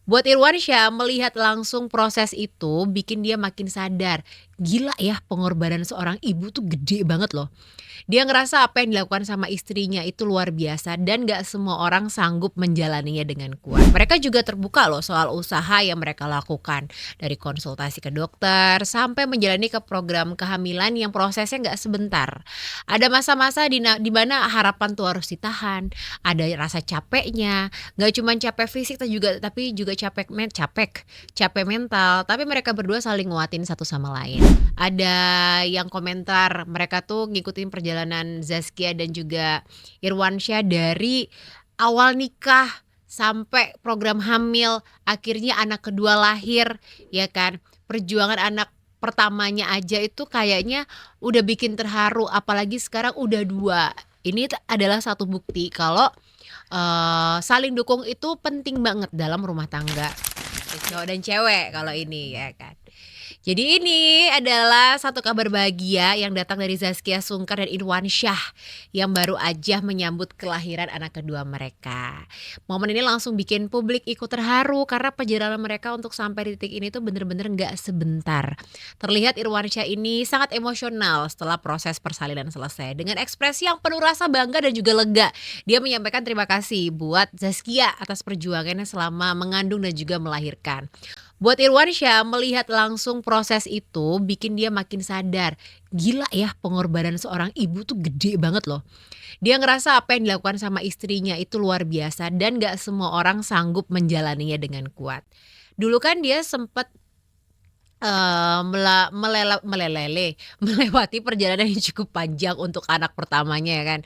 Buat Irwansyah, melihat langsung proses itu bikin dia makin sadar, gila ya pengorbanan seorang ibu tuh gede banget loh. Dia ngerasa apa yang dilakukan sama istrinya itu luar biasa dan gak semua orang sanggup menjalaninya dengan kuat. Mereka juga terbuka loh soal usaha yang mereka lakukan. Dari konsultasi ke dokter sampai menjalani ke program kehamilan yang prosesnya gak sebentar. Ada masa-masa di mana harapan tuh harus ditahan, ada rasa capeknya, gak cuma capek fisik tapi juga capek mental, tapi mereka berdua saling nguatin satu sama lain. Ada yang komentar mereka tuh ngikutin perjalanan Zaskia dan juga Irwansyah dari awal nikah sampai program hamil, akhirnya anak kedua lahir, ya kan. Perjuangan anak pertamanya aja itu kayaknya udah bikin terharu, apalagi sekarang udah 2. Ini adalah satu bukti kalau, saling dukung itu penting banget dalam rumah tangga. Cowok dan cewek kalau ini ya kan. Jadi ini adalah satu kabar bahagia yang datang dari Zaskia Sungkar dan Irwansyah yang baru aja menyambut kelahiran anak kedua mereka. Momen ini langsung bikin publik ikut terharu karena perjalanan mereka untuk sampai di titik ini tuh bener-bener nggak sebentar. Terlihat Irwansyah ini sangat emosional setelah proses persalinan selesai dengan ekspresi yang penuh rasa bangga dan juga lega. Dia menyampaikan terima kasih buat Zaskia atas perjuangannya selama mengandung dan juga melahirkan. Buat Irwansyah, melihat langsung proses itu bikin dia makin sadar, gila ya pengorbanan seorang ibu tuh gede banget loh. Dia ngerasa apa yang dilakukan sama istrinya itu luar biasa dan gak semua orang sanggup menjalaninya dengan kuat. Dulu kan dia sempet melewati perjalanan yang cukup panjang untuk anak pertamanya ya kan.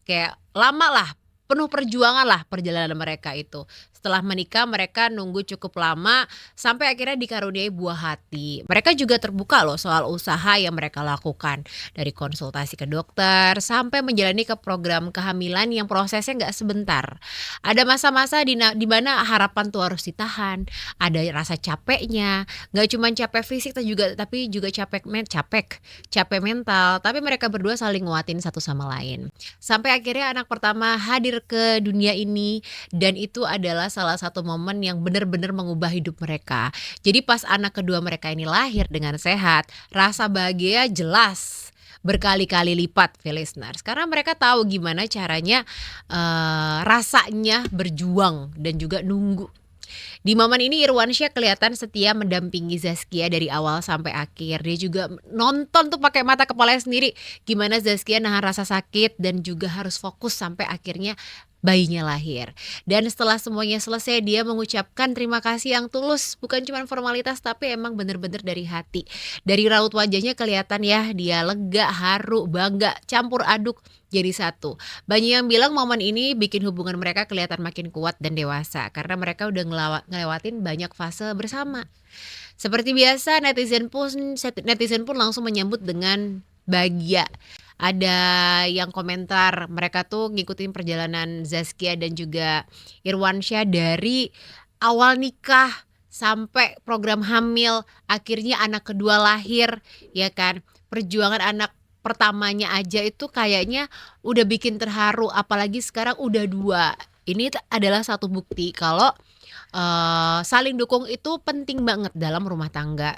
Kayak lama lah, penuh perjuangan lah perjalanan mereka itu. Setelah menikah mereka nunggu cukup lama sampai akhirnya dikaruniai buah hati. Mereka juga terbuka loh soal usaha yang mereka lakukan. Dari konsultasi ke dokter sampai menjalani ke program kehamilan yang prosesnya nggak sebentar. Ada masa-masa di mana harapan tuh harus ditahan, ada rasa capeknya, nggak cuma capek fisik tapi juga capek mental, tapi mereka berdua saling nguatin satu sama lain. Sampai akhirnya anak pertama hadir ke dunia ini dan itu adalah salah satu momen yang benar-benar mengubah hidup mereka. Jadi pas anak kedua mereka ini lahir dengan sehat, rasa bahagia jelas berkali-kali lipat listeners. Karena mereka tahu gimana caranya rasanya berjuang dan juga nunggu. Di momen ini Irwansyah kelihatan setia mendampingi Zaskia dari awal sampai akhir. Dia juga nonton tuh pakai mata kepalanya sendiri gimana Zaskia nahan rasa sakit dan juga harus fokus sampai akhirnya bayinya lahir. Dan setelah semuanya selesai dia mengucapkan terima kasih yang tulus, bukan cuma formalitas tapi emang bener-bener dari hati. Dari raut wajahnya kelihatan ya dia lega, haru, bangga, campur aduk jadi satu. Banyak yang bilang momen ini bikin hubungan mereka kelihatan makin kuat dan dewasa karena mereka udah ngelewatin banyak fase bersama. Seperti biasa netizen pun langsung menyambut dengan bahagia. Ada yang komentar mereka tuh ngikutin perjalanan Zaskia dan juga Irwansyah dari awal nikah sampai program hamil, akhirnya anak kedua lahir, ya kan. Perjuangan anak pertamanya aja itu kayaknya udah bikin terharu, apalagi sekarang udah 2. Ini adalah satu bukti kalau, saling dukung itu penting banget dalam rumah tangga.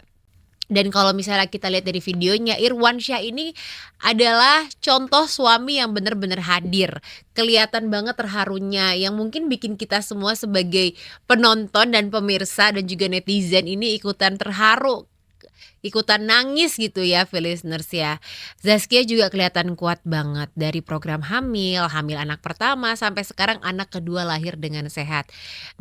Dan kalau misalnya kita lihat dari videonya, Irwansyah ini adalah contoh suami yang benar-benar hadir. Kelihatan banget terharunya yang mungkin bikin kita semua sebagai penonton dan pemirsa dan juga netizen ini ikutan terharu, ikutan nangis gitu ya listeners ya. Zaskia juga kelihatan kuat banget dari program hamil anak pertama sampai sekarang anak kedua lahir dengan sehat.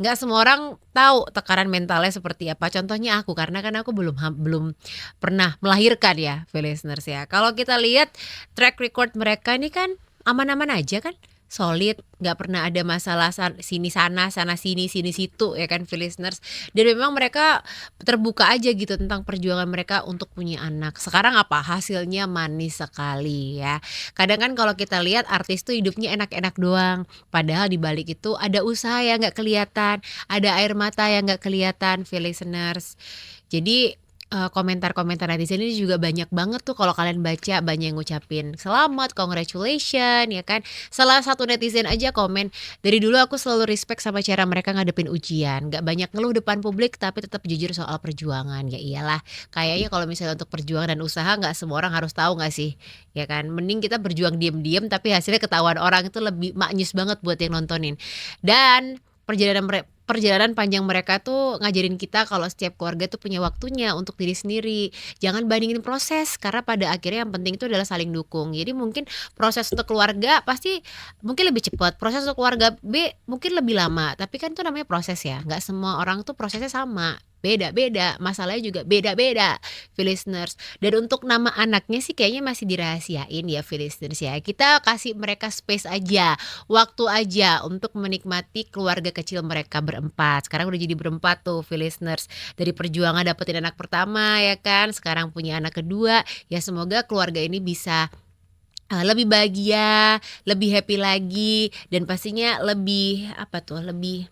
Nggak semua orang tahu tekanan mentalnya seperti apa. Contohnya aku karena kan aku belum pernah melahirkan ya listeners ya. Kalau kita lihat track record mereka ini kan aman-aman aja kan. Solid, nggak pernah ada masalah sini sana sini situ ya kan listeners. Dan memang mereka terbuka aja gitu tentang perjuangan mereka untuk punya anak. Sekarang apa? Hasilnya manis sekali ya. Kadang kan kalau kita lihat artis tuh hidupnya enak-enak doang. Padahal di balik itu ada usaha yang nggak kelihatan, ada air mata yang nggak kelihatan listeners. Jadi Komentar-komentar netizen ini juga banyak banget tuh kalau kalian baca, banyak yang ngucapin selamat, congratulation ya kan. Salah satu netizen aja komen, "Dari dulu aku selalu respect sama cara mereka ngadepin ujian, nggak banyak ngeluh depan publik tapi tetap jujur soal perjuangan." Ya iyalah, kayaknya kalau misalnya untuk perjuangan dan usaha nggak semua orang harus tahu nggak sih, ya kan. Mending kita berjuang diem-diem tapi hasilnya ketahuan orang itu lebih maknyus banget buat yang nontonin. Dan perjalanan panjang mereka tuh ngajarin kita kalau setiap keluarga tuh punya waktunya untuk diri sendiri. Jangan bandingin proses, karena pada akhirnya yang penting itu adalah saling dukung. Jadi mungkin proses untuk keluarga pasti mungkin lebih cepat, proses untuk keluarga B mungkin lebih lama, tapi kan itu namanya proses ya, nggak semua orang tuh prosesnya sama, beda-beda, masalahnya juga beda-beda, listeners. Dan untuk nama anaknya sih kayaknya masih dirahasiain ya, listeners ya. Kita kasih mereka space aja, waktu aja untuk menikmati keluarga kecil mereka berempat. Sekarang udah jadi berempat tuh listeners. Dari perjuangan dapetin anak pertama ya kan, sekarang punya anak kedua. Ya semoga keluarga ini bisa lebih bahagia, lebih happy lagi, dan pastinya lebih apa tuh, lebih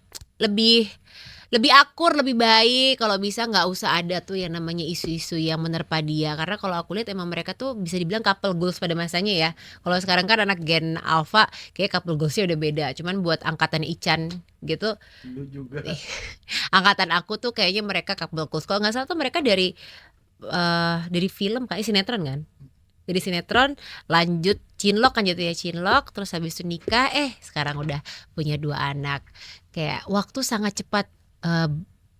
lebih akur, lebih baik, kalau bisa nggak usah ada tuh yang namanya isu-isu yang menerpa dia. Karena kalau aku lihat emang mereka tuh bisa dibilang couple goals pada masanya ya. Kalau sekarang kan anak Gen Alpha kayak couple goals-nya udah beda, cuman buat angkatan Ican gitu, Lu juga. ih, angkatan aku tuh kayaknya mereka couple goals. Kalau nggak salah tuh mereka dari film kayaknya sinetron kan? Dari sinetron lanjut cinlok kan jatuhnya cinlok, terus habis itu nikah, sekarang udah punya 2 anak. Kayak waktu sangat cepat, eee,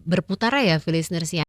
berputar ya listeners ya.